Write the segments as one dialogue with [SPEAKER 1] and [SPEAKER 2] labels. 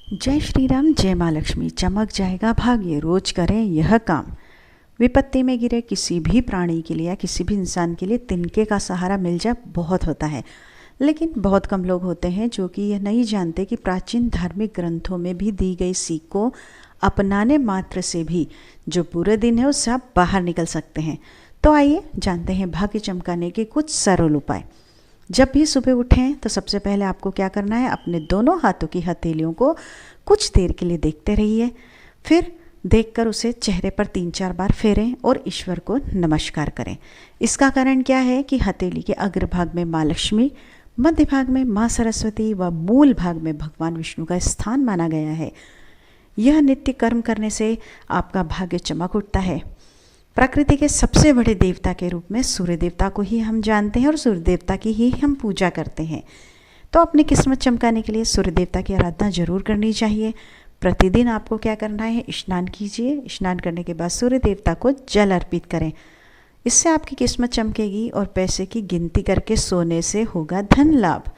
[SPEAKER 1] जय श्री राम, जय माँ लक्ष्मी। चमक जाएगा भाग्य, रोज करें यह काम। विपत्ति में गिरे किसी भी प्राणी के लिए या किसी भी इंसान के लिए तिनके का सहारा मिल जाए बहुत होता है, लेकिन बहुत कम लोग होते हैं जो कि यह नहीं जानते कि प्राचीन धार्मिक ग्रंथों में भी दी गई सीख को अपनाने मात्र से भी जो बुरे दिन है उससे आप बाहर निकल सकते हैं। तो आइए जानते हैं भाग्य चमकाने के कुछ सरल उपाय। जब भी सुबह उठें तो सबसे पहले आपको क्या करना है, अपने दोनों हाथों की हथेलियों को कुछ देर के लिए देखते रहिए। फिर देखकर उसे चेहरे पर 3-4 बार फेरें और ईश्वर को नमस्कार करें। इसका कारण क्या है कि हथेली के अग्रभाग में माँ लक्ष्मी, मध्य भाग में माँ सरस्वती व मूल भाग में भगवान विष्णु का स्थान माना गया है। यह नित्य कर्म करने से आपका भाग्य चमक उठता है। प्रकृति के सबसे बड़े देवता के रूप में सूर्य देवता को ही हम जानते हैं और सूर्य देवता की ही हम पूजा करते हैं। तो अपनी किस्मत चमकाने के लिए सूर्य देवता की आराधना जरूर करनी चाहिए। प्रतिदिन आपको क्या करना है, स्नान कीजिए। स्नान करने के बाद सूर्य देवता को जल अर्पित करें। इससे आपकी किस्मत चमकेगी और पैसे की गिनती करके सोने से होगा धन लाभ।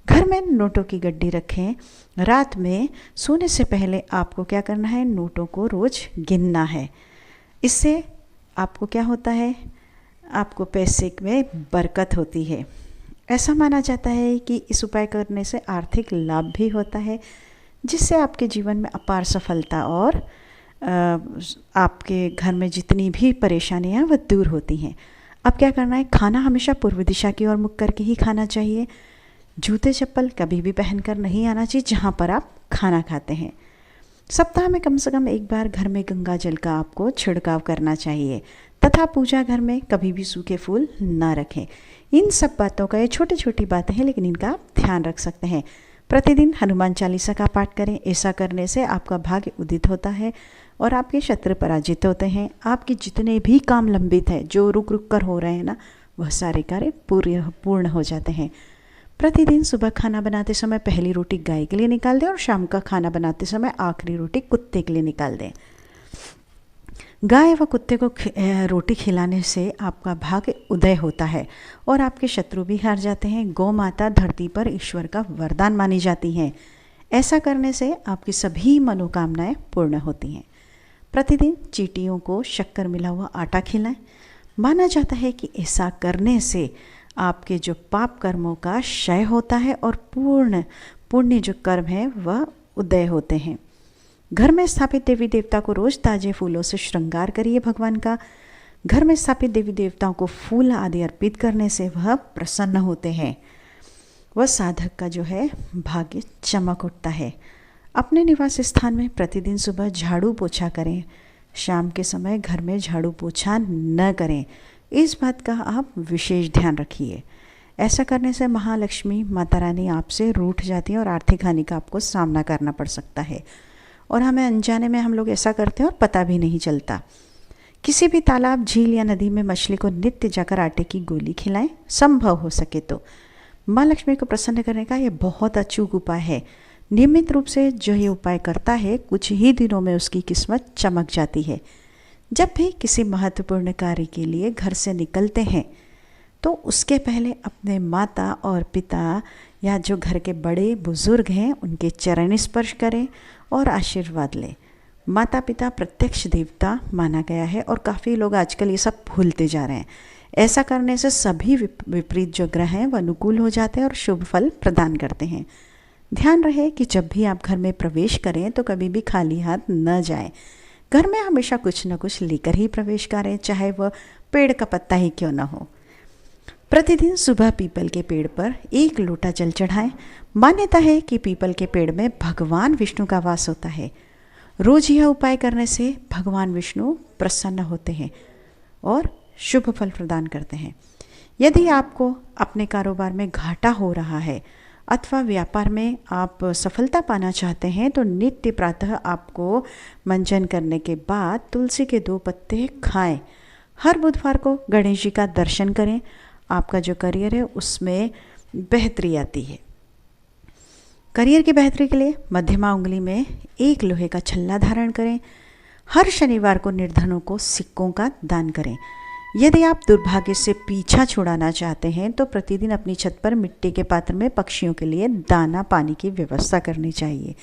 [SPEAKER 1] घर में नोटों की गड्डी रखें। रात में सोने से पहले आपको क्या करना है, नोटों को रोज गिनना है। इससे आपको क्या होता है, आपको पैसे में बरकत होती है। ऐसा माना जाता है कि इस उपाय करने से आर्थिक लाभ भी होता है, जिससे आपके जीवन में अपार सफलता और आपके घर में जितनी भी परेशानियां वह दूर होती हैं। अब क्या करना है, खाना हमेशा पूर्व दिशा की ओर मुख करके ही खाना चाहिए। जूते चप्पल कभी भी पहनकर नहीं आना चाहिए जहाँ पर आप खाना खाते हैं। सप्ताह में कम से कम एक बार घर में गंगा जल का आपको छिड़काव करना चाहिए तथा पूजा घर में कभी भी सूखे फूल ना रखें। इन सब बातों का, ये छोटी छोटी बातें हैं लेकिन इनका आप ध्यान रख सकते हैं। प्रतिदिन हनुमान चालीसा का पाठ करें। ऐसा करने से आपका भाग्य उदित होता है और आपके शत्रु पराजित होते हैं। आपके जितने भी काम लंबित हैं, जो रुक रुक कर हो रहे हैं ना, वह सारे कार्य पूर्ण हो जाते हैं। प्रतिदिन सुबह खाना बनाते समय पहली रोटी गाय के लिए निकाल दें और शाम का खाना बनाते समय आखिरी रोटी कुत्ते के लिए निकाल दें। गाय व कुत्ते को रोटी खिलाने से आपका भाग्य उदय होता है और आपके शत्रु भी हार जाते हैं। गौ माता धरती पर ईश्वर का वरदान मानी जाती हैं। ऐसा करने से आपकी सभी मनोकामनाएं पूर्ण होती हैं। प्रतिदिन चींटियों को शक्कर मिला हुआ आटा खिलाएं। माना जाता है कि ऐसा करने से आपके जो पाप कर्मों का क्षय होता है और पूर्ण पुण्य जो कर्म है वह उदय होते हैं। घर में स्थापित देवी देवता को रोज ताजे फूलों से श्रृंगार करिए। भगवान का घर में स्थापित देवी देवताओं को फूल आदि अर्पित करने से वह प्रसन्न होते हैं। वह साधक का जो है भाग्य चमक उठता है। अपने निवास स्थान में प्रतिदिन सुबह झाड़ू पोछा करें। शाम के समय घर में झाड़ू पोछा न करें। इस बात का आप विशेष ध्यान रखिए। ऐसा करने से महालक्ष्मी माता रानी आपसे रूठ जाती है और आर्थिक हानि का आपको सामना करना पड़ सकता है और हमें अनजाने में हम लोग ऐसा करते हैं और पता भी नहीं चलता। किसी भी तालाब, झील या नदी में मछली को नित्य जाकर आटे की गोली खिलाएं, संभव हो सके तो। माँ लक्ष्मी को प्रसन्न करने का यह बहुत अचूक उपाय है। नियमित रूप से जो ये उपाय करता है, कुछ ही दिनों में उसकी किस्मत चमक जाती है। जब भी किसी महत्वपूर्ण कार्य के लिए घर से निकलते हैं तो उसके पहले अपने माता और पिता या जो घर के बड़े बुजुर्ग हैं उनके चरण स्पर्श करें और आशीर्वाद लें। माता पिता प्रत्यक्ष देवता माना गया है और काफ़ी लोग आजकल ये सब भूलते जा रहे हैं। ऐसा करने से सभी विपरीत जो ग्रह हैं वह अनुकूल हो जाते हैं और शुभ फल प्रदान करते हैं। ध्यान रहे कि जब भी आप घर में प्रवेश करें तो कभी भी खाली हाथ न जाएं। घर में हमेशा कुछ न कुछ लेकर ही प्रवेश करें, चाहे वह पेड़ का पत्ता ही क्यों न हो। प्रतिदिन सुबह पीपल के पेड़ पर 1 लोटा जल चढ़ाएं। मान्यता है कि पीपल के पेड़ में भगवान विष्णु का वास होता है। रोज यह उपाय करने से भगवान विष्णु प्रसन्न होते हैं और शुभ फल प्रदान करते हैं। यदि आपको अपने कारोबार में घाटा हो रहा है अथवा व्यापार में आप सफलता पाना चाहते हैं तो नित्य प्रातः आपको मंजन करने के बाद तुलसी के 2 पत्ते खाएं। हर बुधवार को गणेश जी का दर्शन करें। आपका जो करियर है उसमें बेहतरी आती है। करियर की बेहतरी के लिए मध्यमा उंगली में 1 लोहे का छल्ला धारण करें। हर शनिवार को निर्धनों को सिक्कों का दान करें। यदि आप दुर्भाग्य से पीछा छुड़ाना चाहते हैं तो प्रतिदिन अपनी छत पर मिट्टी के पात्र में पक्षियों के लिए दाना पानी की व्यवस्था करनी चाहिए।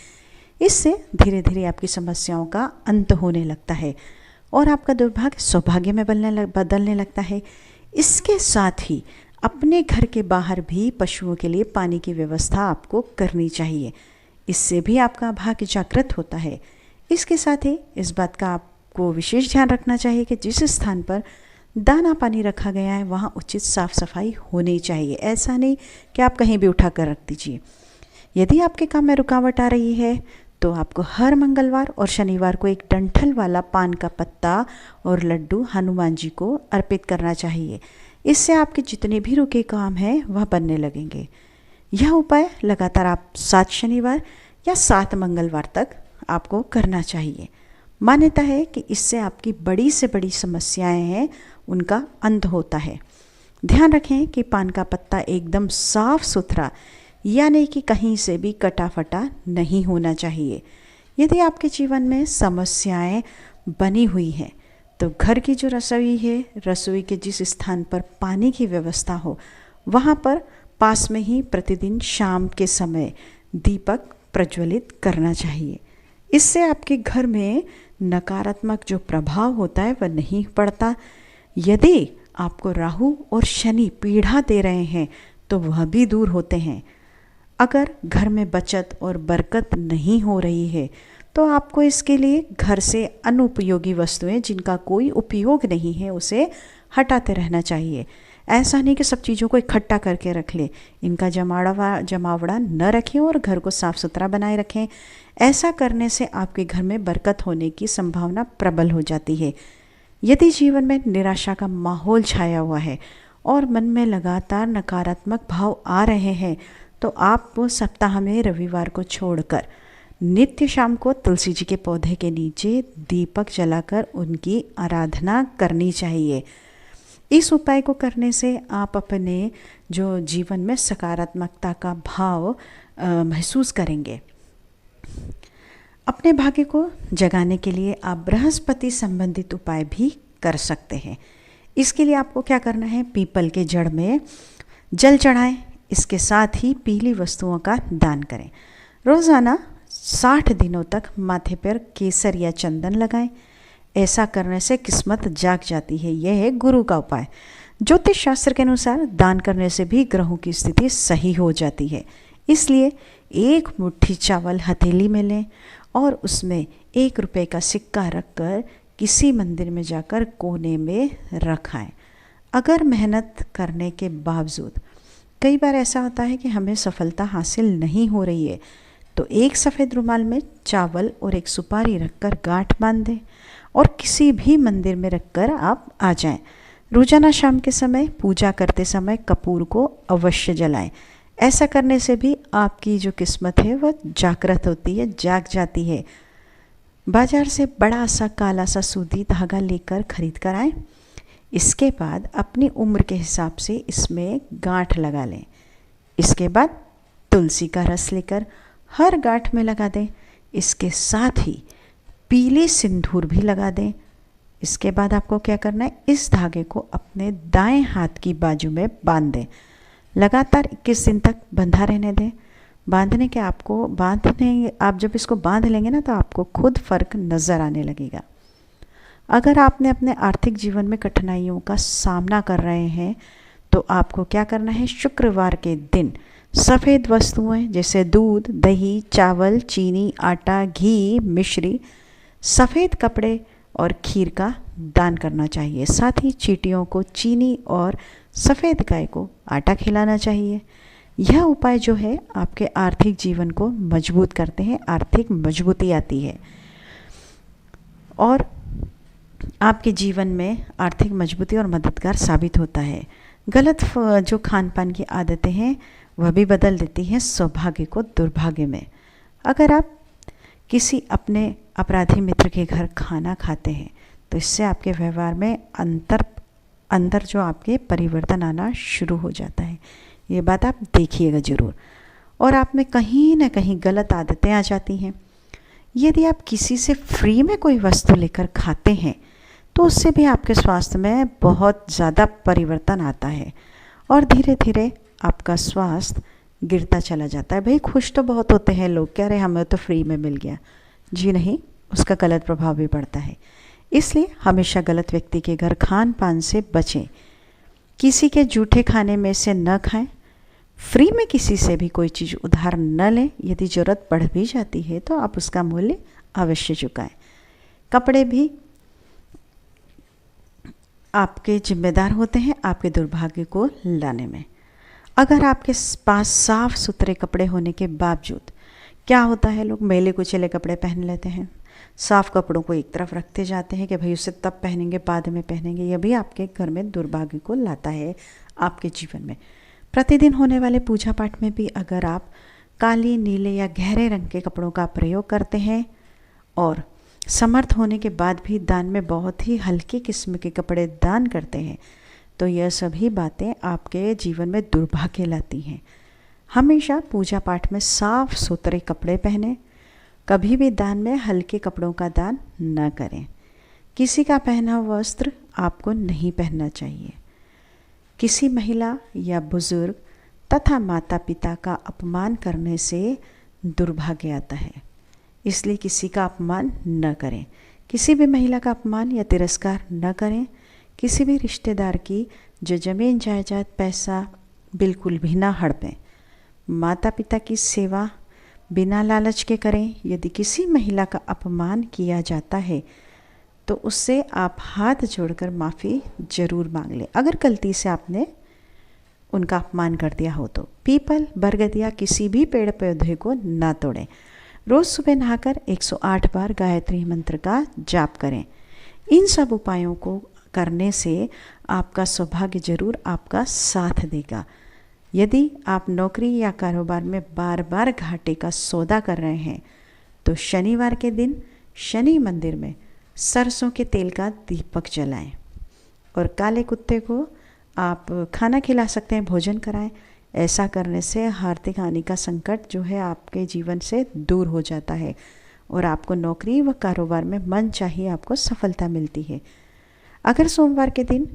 [SPEAKER 1] इससे धीरे धीरे आपकी समस्याओं का अंत होने लगता है और आपका दुर्भाग्य सौभाग्य में बदलने लगता है। इसके साथ ही अपने घर के बाहर भी पशुओं के लिए पानी की व्यवस्था आपको करनी चाहिए। इससे भी आपका भाग्य जागृत होता है। इसके साथ ही इस बात का आपको विशेष ध्यान रखना चाहिए कि जिस स्थान पर दाना पानी रखा गया है वहाँ उचित साफ सफाई होनी चाहिए। ऐसा नहीं कि आप कहीं भी उठा कर रख दीजिए। यदि आपके काम में रुकावट आ रही है तो आपको हर मंगलवार और शनिवार को एक डंठल वाला पान का पत्ता और लड्डू हनुमान जी को अर्पित करना चाहिए। इससे आपके जितने भी रुके काम हैं वह बनने लगेंगे। यह उपाय लगातार आप 7 शनिवार या 7 मंगलवार तक आपको करना चाहिए। मान्यता है कि इससे आपकी बड़ी से बड़ी समस्याएं हैं उनका अंत होता है। ध्यान रखें कि पान का पत्ता एकदम साफ सुथरा यानी कि कहीं से भी कटा फटा नहीं होना चाहिए। यदि आपके जीवन में समस्याएं बनी हुई हैं तो घर की जो रसोई है, रसोई के जिस स्थान पर पानी की व्यवस्था हो वहाँ पर पास में ही प्रतिदिन शाम के समय दीपक प्रज्वलित करना चाहिए। इससे आपके घर में नकारात्मक जो प्रभाव होता है वह नहीं पड़ता। यदि आपको राहु और शनि पीड़ा दे रहे हैं तो वह भी दूर होते हैं। अगर घर में बचत और बरकत नहीं हो रही है तो आपको इसके लिए घर से अनुपयोगी वस्तुएं जिनका कोई उपयोग नहीं है उसे हटाते रहना चाहिए। ऐसा नहीं कि सब चीज़ों को इकट्ठा करके रख ले। इनका जमावड़ा न रखें और घर को साफ सुथरा बनाए रखें। ऐसा करने से आपके घर में बरकत होने की संभावना प्रबल हो जाती है। यदि जीवन में निराशा का माहौल छाया हुआ है और मन में लगातार नकारात्मक भाव आ रहे हैं तो आप वो सप्ताह में रविवार को छोड़कर नित्य शाम को तुलसी जी के पौधे के नीचे दीपक जलाकर उनकी आराधना करनी चाहिए। इस उपाय को करने से आप अपने जो जीवन में सकारात्मकता का भाव महसूस करेंगे। अपने भाग्य को जगाने के लिए आप बृहस्पति संबंधित उपाय भी कर सकते हैं। इसके लिए आपको क्या करना है, पीपल के जड़ में जल चढ़ाएं। इसके साथ ही पीली वस्तुओं का दान करें। रोज़ाना 60 दिनों तक माथे पर केसर या चंदन लगाएं। ऐसा करने से किस्मत जाग जाती है। यह है गुरु का उपाय। ज्योतिष शास्त्र के अनुसार दान करने से भी ग्रहों की स्थिति सही हो जाती है। इसलिए 1 मुट्ठी चावल हथेली में लें और उसमें 1 रुपये का सिक्का रखकर किसी मंदिर में जाकर कोने में रखाएं। अगर मेहनत करने के बावजूद कई बार ऐसा होता है कि हमें सफलता हासिल नहीं हो रही है तो एक सफ़ेद रुमाल में चावल और एक सुपारी रखकर गांठ बांध दें और किसी भी मंदिर में रखकर आप आ जाएं। रोजाना शाम के समय पूजा करते समय कपूर को अवश्य जलाएं। ऐसा करने से भी आपकी जो किस्मत है वह जागृत होती है, जाग जाती है। बाजार से बड़ा सा काला सा सूती धागा लेकर खरीद कर आएँ। इसके बाद अपनी उम्र के हिसाब से इसमें गांठ लगा लें। इसके बाद तुलसी का रस लेकर हर गांठ में लगा दें। इसके साथ ही पीले सिंदूर भी लगा दें। इसके बाद आपको क्या करना है, इस धागे को अपने दाएं हाथ की बाजू में बांध दें। लगातार 21 दिन तक बंधा रहने दें। आप जब इसको बांध लेंगे ना तो आपको खुद फर्क नज़र आने लगेगा। अगर आपने अपने आर्थिक जीवन में कठिनाइयों का सामना कर रहे हैं तो आपको क्या करना है, शुक्रवार के दिन सफ़ेद वस्तुएं जैसे दूध, दही, चावल, चीनी, आटा, घी, मिश्री, सफ़ेद कपड़े और खीर का दान करना चाहिए। साथ ही चींटियों को चीनी और सफ़ेद गाय को आटा खिलाना चाहिए। यह उपाय जो है आपके आर्थिक जीवन को मजबूत करते हैं, आर्थिक मजबूती आती है और आपके जीवन में आर्थिक मजबूती और मददगार साबित होता है। गलत जो खान पान की आदतें हैं वह भी बदल देती हैं सौभाग्य को दुर्भाग्य में। अगर आप किसी अपने अपराधी मित्र के घर खाना खाते हैं तो इससे आपके व्यवहार में अंदर जो आपके परिवर्तन आना शुरू हो जाता है। ये बात आप देखिएगा ज़रूर। और आप में कहीं ना कहीं गलत आदतें आ जाती हैं। यदि आप किसी से फ्री में कोई वस्तु लेकर खाते हैं तो उससे भी आपके स्वास्थ्य में बहुत ज़्यादा परिवर्तन आता है और धीरे धीरे आपका स्वास्थ्य गिरता चला जाता है। भाई खुश तो बहुत होते हैं लोग, कह रहे हमें तो फ्री में मिल गया। जी नहीं, उसका गलत प्रभाव भी पड़ता है। इसलिए हमेशा गलत व्यक्ति के घर खान पान से बचें। किसी के जूठे खाने में से न खाएं। फ्री में किसी से भी कोई चीज़ उधार न लें। यदि ज़रूरत पड़ भी जाती है तो आप उसका मूल्य अवश्य चुकाएं। कपड़े भी आपके जिम्मेदार होते हैं आपके दुर्भाग्य को लाने में। अगर आपके पास साफ सुथरे कपड़े होने के बावजूद क्या होता है, लोग मैले कुचले कपड़े पहन लेते हैं, साफ कपड़ों को एक तरफ रखते जाते हैं कि भाई उसे तब पहनेंगे, बाद में पहनेंगे। यह भी आपके घर में दुर्भाग्य को लाता है आपके जीवन में। प्रतिदिन होने वाले पूजा पाठ में भी अगर आप काली, नीले या गहरे रंग के कपड़ों का प्रयोग करते हैं और समर्थ होने के बाद भी दान में बहुत ही हल्की किस्म के कपड़े दान करते हैं, तो यह सभी बातें आपके जीवन में दुर्भाग्य लाती हैं। हमेशा पूजा पाठ में साफ सुथरे कपड़े पहने। कभी भी दान में हल्के कपड़ों का दान न करें। किसी का पहना हुआ वस्त्र आपको नहीं पहनना चाहिए। किसी महिला या बुजुर्ग तथा माता पिता का अपमान करने से दुर्भाग्य आता है, इसलिए किसी का अपमान न करें। किसी भी महिला का अपमान या तिरस्कार न करें। किसी भी रिश्तेदार की जो ज़मीन जायदाद पैसा बिल्कुल भी ना हड़पें। माता पिता की सेवा बिना लालच के करें। यदि किसी महिला का अपमान किया जाता है तो उससे आप हाथ जोड़कर माफ़ी ज़रूर मांग लें, अगर गलती से आपने उनका अपमान कर दिया हो तो। पीपल, बरगद या किसी भी पेड़ पौधे को ना तोड़ें। रोज़ सुबह नहाकर 108 बार गायत्री मंत्र का जाप करें। इन सब उपायों को करने से आपका सौभाग्य जरूर आपका साथ देगा। यदि आप नौकरी या कारोबार में बार बार घाटे का सौदा कर रहे हैं तो शनिवार के दिन शनि मंदिर में सरसों के तेल का दीपक जलाएं और काले कुत्ते को आप खाना खिला सकते हैं, भोजन कराएं। ऐसा करने से आर्थिक हानि का संकट जो है आपके जीवन से दूर हो जाता है और आपको नौकरी व कारोबार में मन चाहिए आपको सफलता मिलती है। अगर सोमवार के दिन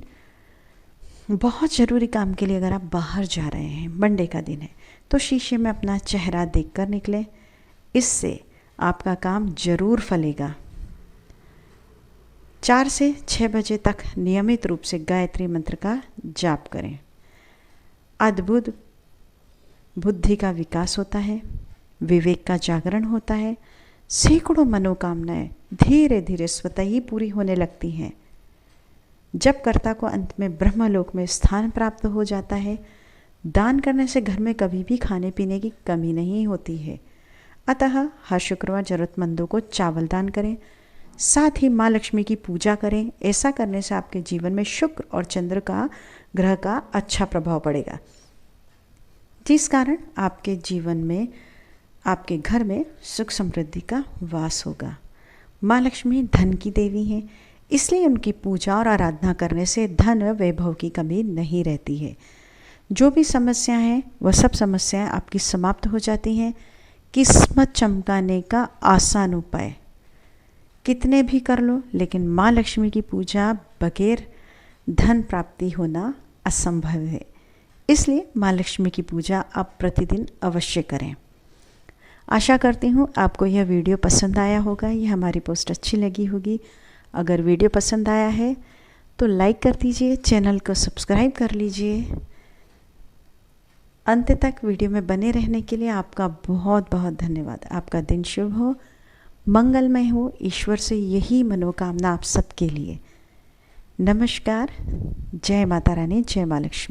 [SPEAKER 1] बहुत ज़रूरी काम के लिए अगर आप बाहर जा रहे हैं, मंडे का दिन है, तो शीशे में अपना चेहरा देखकर निकलें। इससे आपका काम ज़रूर फलेगा। 4 से 6 बजे तक नियमित रूप से गायत्री मंत्र का जाप करें। अद्भुत बुद्धि का विकास होता है, विवेक का जागरण होता है। सैकड़ों मनोकामनाएं धीरे धीरे स्वतः ही पूरी होने लगती हैं। जब कर्ता को अंत में ब्रह्मलोक में स्थान प्राप्त हो जाता है। दान करने से घर में कभी भी खाने पीने की कमी नहीं होती है। अतः हर शुक्रवार ज़रूरतमंदों को चावल दान करें। साथ ही माँ लक्ष्मी की पूजा करें। ऐसा करने से आपके जीवन में शुक्र और चंद्र का ग्रह का अच्छा प्रभाव पड़ेगा, जिस कारण आपके जीवन में, आपके घर में सुख समृद्धि का वास होगा। माँ लक्ष्मी धन की देवी हैं, इसलिए उनकी पूजा और आराधना करने से धन वैभव की कमी नहीं रहती है। जो भी समस्याएं हैं वह सब समस्याएं आपकी समाप्त हो जाती हैं। किस्मत चमकाने का आसान उपाय कितने भी कर लो, लेकिन माँ लक्ष्मी की पूजा बगैर धन प्राप्ति होना असंभव है। इसलिए माँ लक्ष्मी की पूजा आप प्रतिदिन अवश्य करें। आशा करती हूँ आपको यह वीडियो पसंद आया होगा, यह हमारी पोस्ट अच्छी लगी होगी। अगर वीडियो पसंद आया है तो लाइक कर दीजिए, चैनल को सब्सक्राइब कर लीजिए। अंत तक वीडियो में बने रहने के लिए आपका बहुत बहुत धन्यवाद। आपका दिन शुभ हो, मंगलमय हो। ईश्वर से यही मनोकामना आप सबके लिए। नमस्कार। जय माता रानी, जय माँ लक्ष्मी।